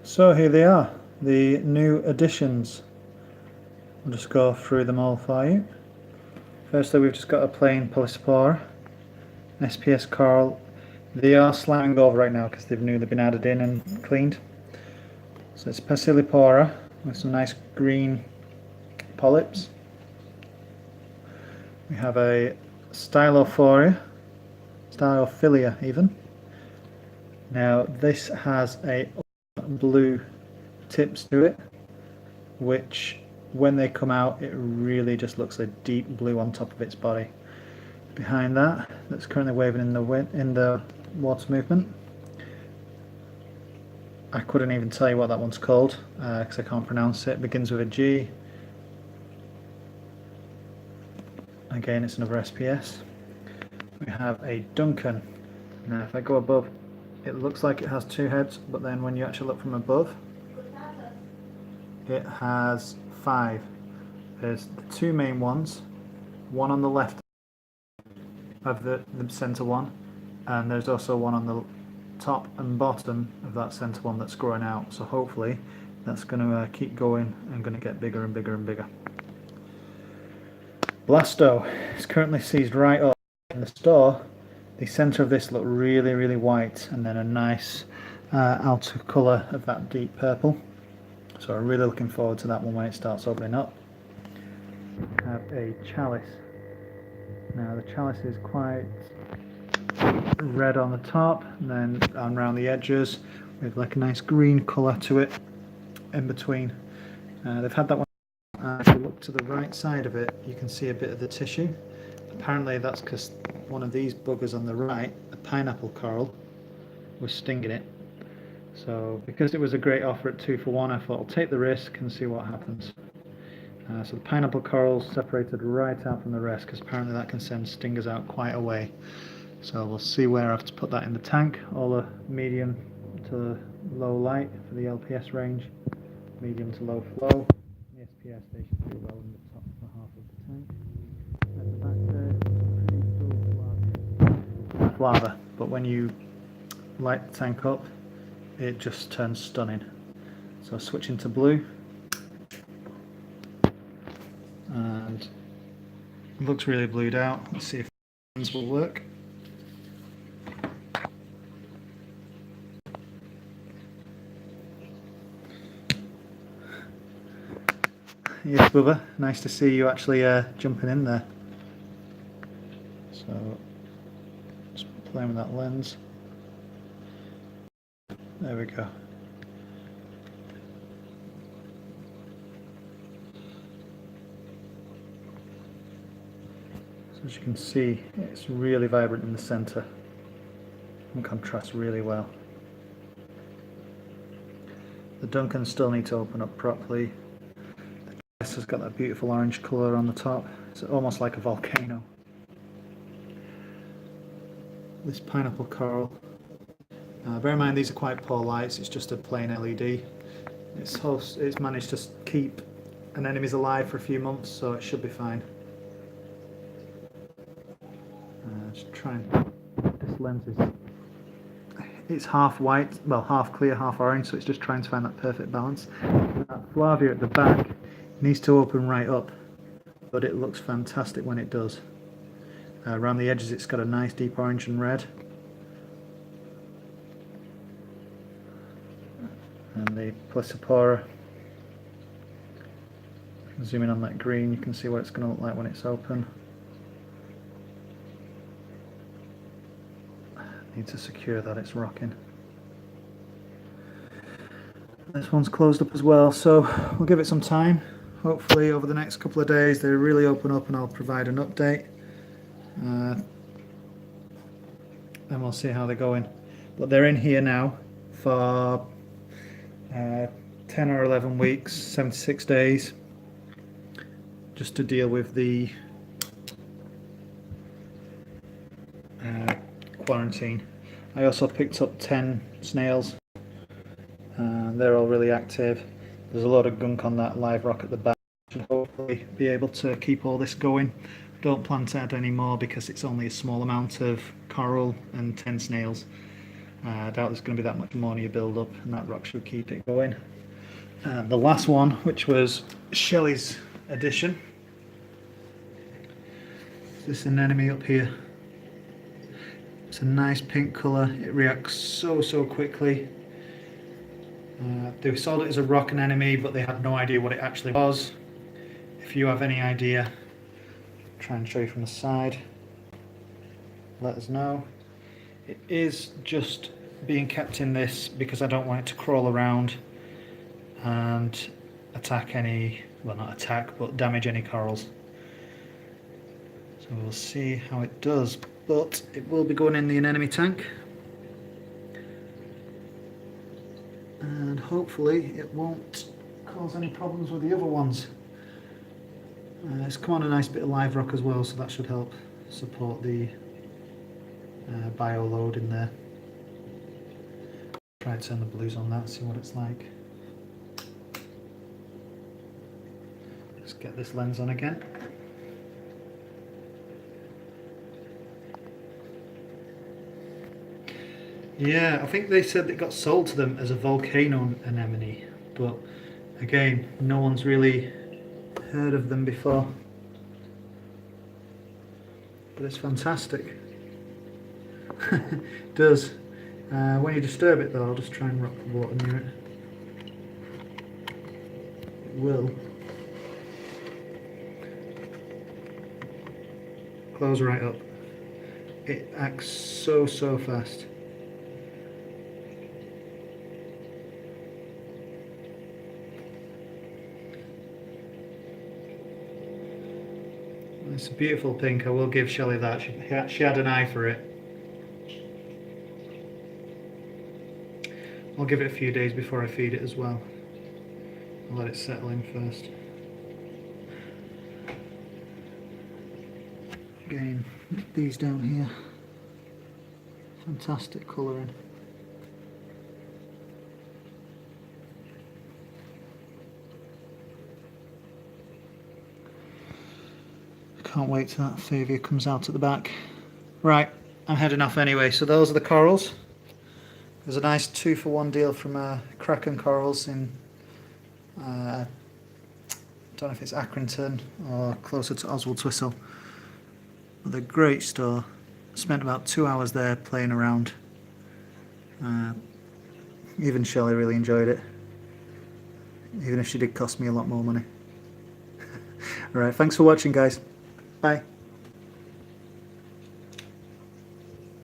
So here they are, the new additions. I'll just go through them all for you. Firstly, we've just got a plain Polyspora, an SPS coral. They are slamming over right now because they've been added in and cleaned. So it's Polyspora with some nice green polyps. We have a Stylophilia even. Now this has a blue tips to it, which when they come out it really just looks like deep blue on top of its body. Behind that, that's currently waving in the water movement. I couldn't even tell you what that one's called because I can't pronounce it. It begins with a G. Again, it's another SPS. We have a Duncan. Now if I go above, it looks like it has two heads, but then when you actually look from above, it has 5. There's the two main ones, one on the left of the centre one, and there's also one on the top and bottom of that centre one that's growing out. So hopefully that's going to keep going and going to get bigger and bigger and bigger. Blasto is currently seized right up in the store. The centre of this looked really white, and then a nice outer colour of that deep purple. So I'm really looking forward to that one when it starts opening up. We have a Chalice. Now the Chalice is quite red on the top, and then around the edges with like a nice green colour to it in between. They've had that one. If you look to the right side of it, you can see a bit of the tissue. Apparently that's because one of these buggers on the right, a pineapple coral, was stinging it. So because it was a great offer at 2 for 1, I thought I'll take the risk and see what happens. So the pineapple coral's separated right out from the rest because apparently that can send stingers out quite a way. So we'll see where I have to put that in the tank. All the medium to low light for the LPS range, medium to low flow. The SPS they should do well in the top half of the tank. At the back there, pretty cool flava, but when you light the tank up, it just turns stunning. So switching to blue, and it looks really blued out. Let's see if this will work. Yes, Bubba, nice to see you actually jumping in there. So just playing with that lens. There we go. So as you can see, it's really vibrant in the centre and contrasts really well. The Duncans still need to open up properly. This has got that beautiful orange colour on the top. It's almost like a volcano. This pineapple coral. Bear in mind these are quite poor lights, it's just a plain LED. It's managed to keep anemones alive for a few months, so it should be fine. Just trying. This lens it's half white, well half clear, half orange, so it's just trying to find that perfect balance. That flavia at the back needs to open right up, but it looks fantastic when it does. Around the edges it's got a nice deep orange and red. And the Polyspora, zoom in on that green, you can see what it's going to look like when it's open. Need to secure that it's rocking. This one's closed up as well, so we'll give it some time. Hopefully over the next couple of days they really open up and I'll provide an update. And we'll see how they're going. But they're in here now for 10 or 11 weeks, 76 days, just to deal with the quarantine. I also picked up 10 snails, and they're all really active. There's a lot of gunk on that live rock at the back. Should hopefully be able to keep all this going. Don't plan to add any more because it's only a small amount of coral and 10 snails. I doubt there's going to be that much ammonia build up, and that rock should keep it going. And the last one, which was Shelley's addition, this anemone up here. It's a nice pink colour. It reacts so quickly. They sold it as a rock anemone, but they had no idea what it actually was. If you have any idea, I'll try and show you from the side. Let us know. It is just being kept in this because I don't want it to crawl around and attack any, well, not attack, but damage any corals. So we'll see how it does, but it will be going in the anemone tank, and hopefully it won't cause any problems with the other ones. It's come on a nice bit of live rock as well, so that should help support the bio load in there. Try to turn the blues on that, see what it's like. Let's get this lens on again. Yeah, I think they said it got sold to them as a volcano anemone, but again, no one's really heard of them before. But it's fantastic. It does. When you disturb it though, I'll just try and rock the water near it. It will. Close right up. It acts so fast. It's a beautiful pink. I will give Shelley that. She had an eye for it. I'll give it a few days before I feed it as well. I'll let it settle in first. Again, these down here. Fantastic colouring. Can't wait till that favia comes out at the back. Right, I'm heading off anyway. So those are the corals. There's a nice 2-for-1 deal from Kraken Corals in, I don't know if it's Accrington or closer to Oswald's Whistle. But they're a great store. Spent about 2 hours there playing around. Even Shelley really enjoyed it, even if she did cost me a lot more money. Alright, thanks for watching guys. Bye.